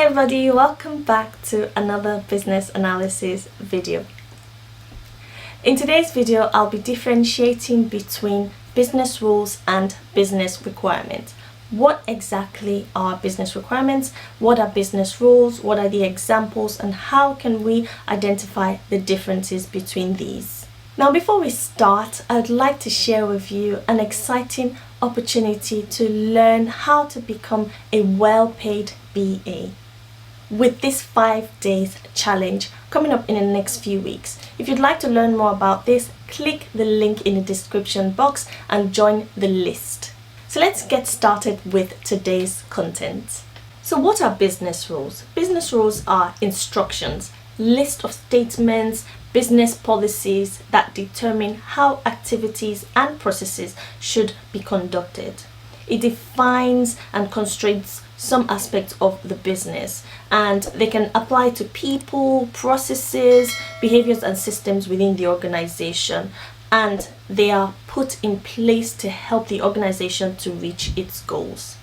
everybody, welcome back to another business analysis video. In today's video, I'll be differentiating between business rules and business requirements. What exactly are business requirements? What are business rules? What are the examples? And how can we identify the differences between these? Now, before we start, I'd like to share with you an exciting opportunity to learn how to become a well-paid BA with this 5 days challenge coming up in the next few weeks. If you'd like to learn more about this, click the link in the description box and join the list. So let's get started with today's content. So what are business rules? Business rules are instructions, list of statements, business policies that determine how activities and processes should be conducted. It defines and constrains some aspects of the business, and they can apply to people, processes, behaviors and systems within the organization, and they are put in place to help the organization to reach its goals.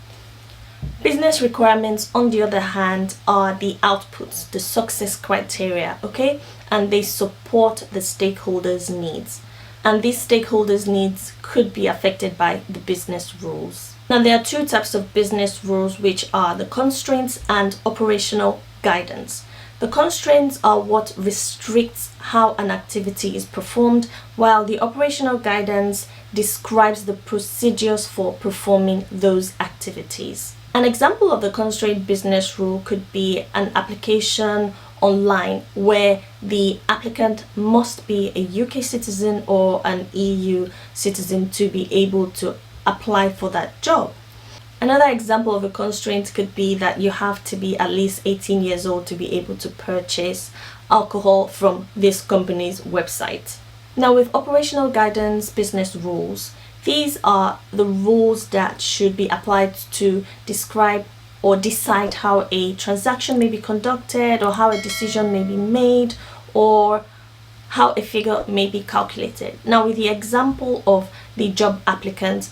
Business requirements, on the other hand, are the outputs, the success criteria, okay? And they support the stakeholders' needs. And these stakeholders' needs could be affected by the business rules. Now, there are two types of business rules, which are the constraints and operational guidance. The constraints are what restricts how an activity is performed, while the operational guidance describes the procedures for performing those activities. An example of the constraint business rule could be an application online where the applicant must be a UK citizen or an EU citizen to be able to apply for that job. Another example of a constraint could be that you have to be at least 18 years old to be able to purchase alcohol from this company's website. Now, with operational guidance business rules, these are the rules that should be applied to describe or decide how a transaction may be conducted, or how a decision may be made, or how a figure may be calculated. Now, with the example of the job applicant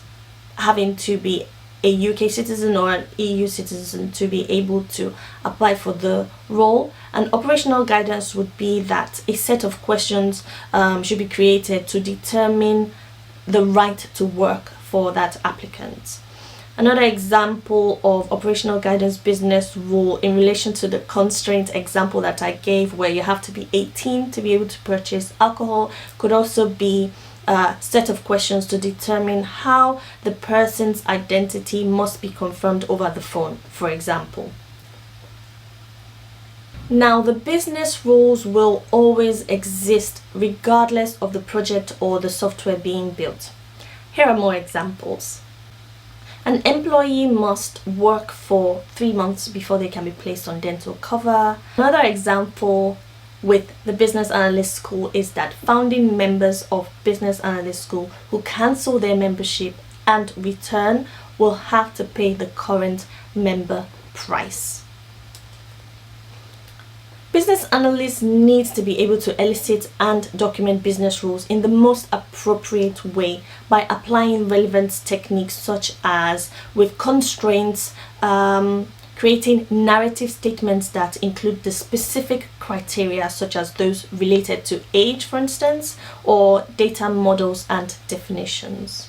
having to be a UK citizen or an EU citizen to be able to apply for the role, an operational guidance would be that a set of questions should be created to determine the right to work for that applicant. Another example of operational guidance business rule in relation to the constraint example that I gave, where you have to be 18 to be able to purchase alcohol, could also be a set of questions to determine how the person's identity must be confirmed over the phone, for example. Now, the business rules will always exist regardless of the project or the software being built. Here are more examples. An employee must work for 3 months before they can be placed on dental cover. Another example with the Business Analyst School is that founding members of Business Analyst School who cancel their membership and return will have to pay the current member price. Business analysts need to be able to elicit and document business rules in the most appropriate way by applying relevant techniques, such as with constraints, creating narrative statements that include the specific criteria, such as those related to age, for instance, or data models and definitions.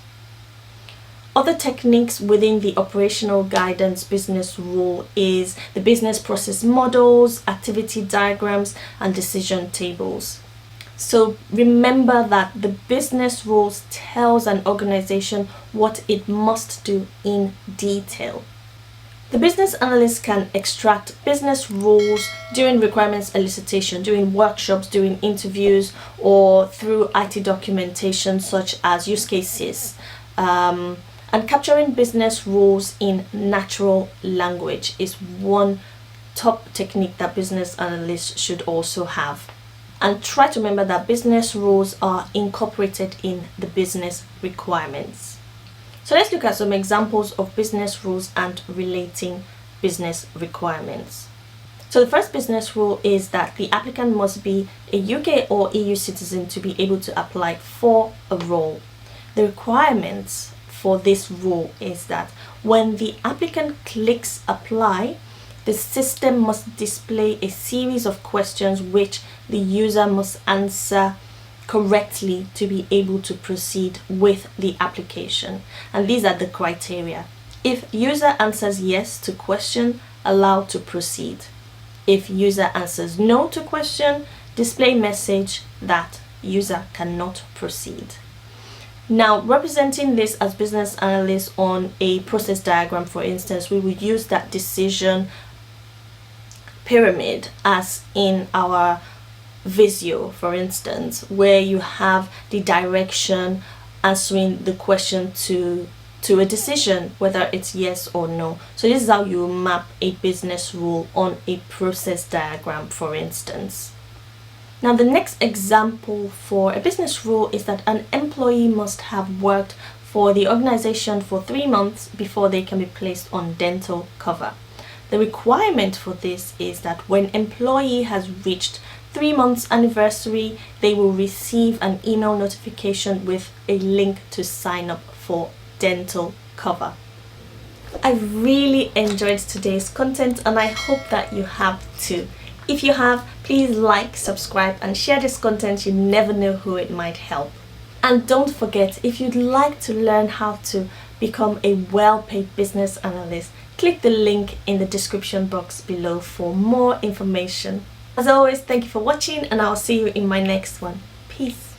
Other techniques within the operational guidance business rule is the business process models, activity diagrams, and decision tables. So remember that the business rules tells an organization what it must do in detail. The business analyst can extract business rules during requirements elicitation, during workshops, during interviews, or through IT documentation such as use cases. And capturing business rules in natural language is one top technique that business analysts should also have. And try to remember that business rules are incorporated in the business requirements. So let's look at some examples of business rules and relating business requirements. So the first business rule is that the applicant must be a UK or EU citizen to be able to apply for a role. The requirements for this rule is that when the applicant clicks apply, The system must display a series of questions which the user must answer correctly to be able to proceed with the application. And these are the criteria. If user answers yes to question, allow to proceed. If user answers no to question, display message that user cannot proceed. Now, representing this as business analyst on a process diagram, for instance, we would use that decision pyramid as in our Visio, for instance, where you have the direction answering the question to a decision, whether it's yes or no. So this is how you map a business rule on a process diagram, for instance. Now, the next example for a business rule is that an employee must have worked for the organization for 3 months before they can be placed on dental cover. The requirement for this is that when employee has reached 3 months anniversary, they will receive an email notification with a link to sign up for dental cover. I really enjoyed today's content and I hope that you have too. If you have, please like, subscribe and share this content. You never know who it might help. And don't forget, if you'd like to learn how to become a well-paid business analyst, click the link in the description box below for more information. As always, thank you for watching and I'll see you in my next one. Peace.